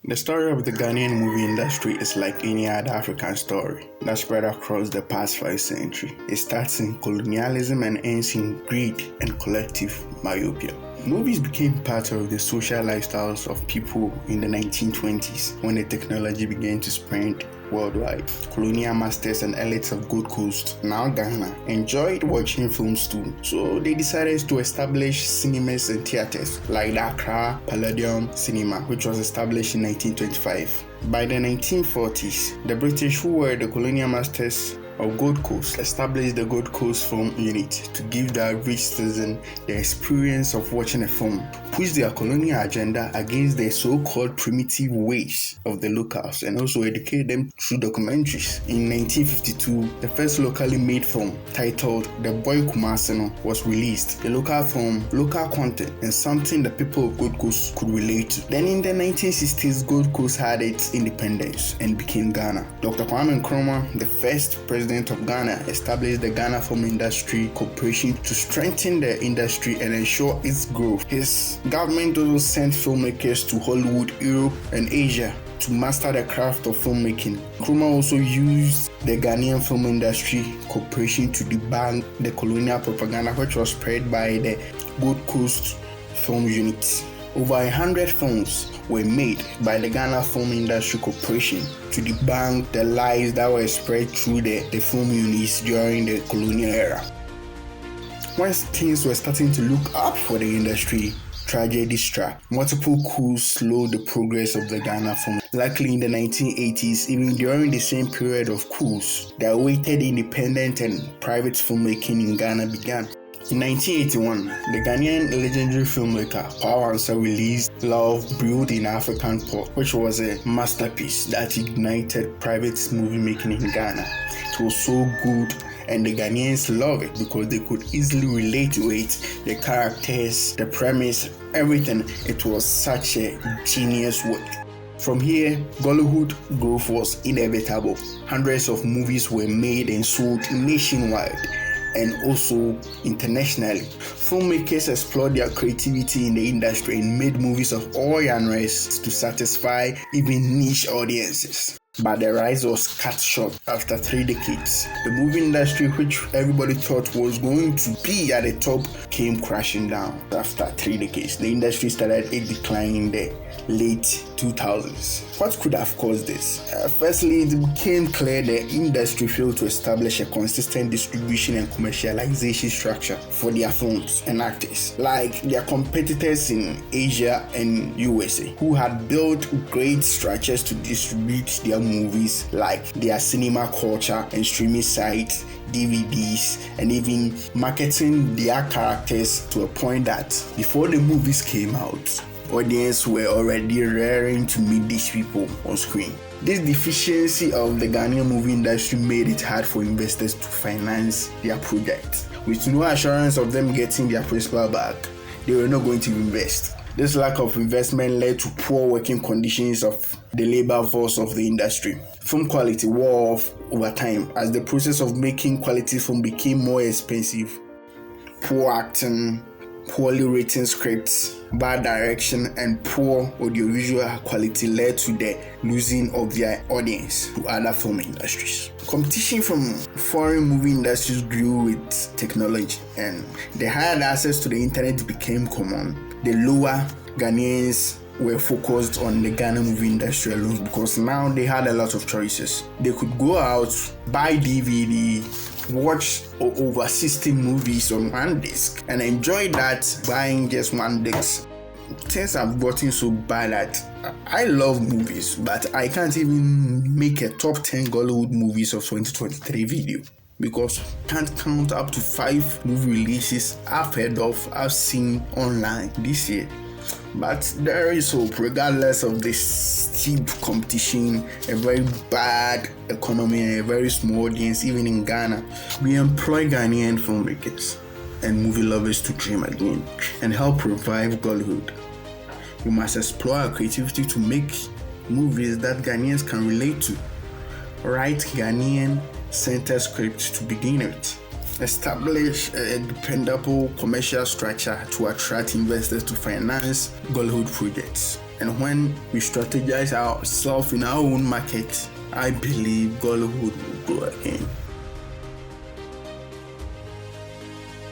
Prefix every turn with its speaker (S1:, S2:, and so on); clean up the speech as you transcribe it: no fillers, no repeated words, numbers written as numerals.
S1: The story of the Ghanaian movie industry is like any other African story that spread across the past 5 centuries. It starts in colonialism and ends in greed and collective myopia. Movies became part of the social lifestyles of people in the 1920s when the technology began to spread worldwide. Colonial masters and elites of Gold Coast, now Ghana, enjoyed watching films too, so they decided to establish cinemas and theaters like the Accra Palladium Cinema, which was established in 1925. By the 1940s, the British, who were the colonial masters of Gold Coast, established the Gold Coast Film Unit to give the average citizen the experience of watching a film, push their colonial agenda against the so-called primitive ways of the locals, and also educate them through documentaries. In 1952, the first locally made film, titled The Boy Kumasino, was released. A local film, local content, and something the people of Gold Coast could relate to. Then in the 1960s, Gold Coast had its independence and became Ghana. Dr. Kwame Nkrumah, the first president of Ghana, established the Ghana Film Industry Corporation to strengthen the industry and ensure its growth. His government also sent filmmakers to Hollywood, Europe, and Asia to master the craft of filmmaking. Nkrumah also used the Ghanaian Film Industry Corporation to debunk the colonial propaganda which was spread by the Gold Coast Film Unit. Over 100 films were made by the Ghana Film Industry Corporation to debunk the lies that were spread through the film units during the colonial era. Once things were starting to look up for the industry, tragedy struck. Multiple coups slowed the progress of the Ghana film. Luckily, in the 1980s, even during the same period of coups, the awaited independent and private filmmaking in Ghana began. In 1981, the Ghanaian legendary filmmaker Paul Ansa released Love Brewed in African Pot, which was a masterpiece that ignited private movie making in Ghana. It was so good, and the Ghanaians loved it because they could easily relate to it, the characters, the premise, everything. It was such a genius work. From here, Gollywood growth was inevitable. Hundreds of movies were made and sold nationwide and also internationally. Filmmakers explored their creativity in the industry and made movies of all genres to satisfy even niche audiences. But the rise was cut short after 3 decades. The movie industry, which everybody thought was going to be at the top, came crashing down. After 3 decades, the industry started a decline in the late 2000s. What could have caused this? Firstly, it became clear the industry failed to establish a consistent distribution and commercialization structure for their films and actors, like their competitors in Asia and USA, who had built great structures to distribute their movies, like their cinema culture and streaming sites, DVDs, and even marketing their characters to a point that before the movies came out, audience were already raring to meet these people on screen. This deficiency of the Ghanaian movie industry made it hard for investors to finance their projects. With no assurance of them getting their principal back, they were not going to invest. This lack of investment led to poor working conditions of the labor force of the industry. Film quality wore off over time as the process of making quality film became more expensive. Poor acting, poorly written scripts, bad direction, and poor audiovisual quality led to the losing of their audience to other film industries. Competition from foreign movie industries grew with technology, and the higher access to the internet became common. The lower Ghanaians were focused on the Ghana movie industry alone because now they had a lot of choices. They could go out, buy DVD, watch over 60 movies on one disc and enjoy that buying just one disc. Things have gotten so bad that I love movies, but I can't even make a top 10 Gollywood movies of 2023 video because I can't count up to 5 movie releases I've heard of, I've seen online this year. But there is hope, regardless of this steep competition, a very bad economy, and a very small audience, even in Ghana. We employ Ghanaian filmmakers and movie lovers to dream again and help revive Gollywood. We must explore our creativity to make movies that Ghanaians can relate to. Write Ghanaian center scripts to begin with. Establish a dependable commercial structure to attract investors to finance Gollywood projects. And when we strategize ourselves in our own market, I believe Gollywood will grow again.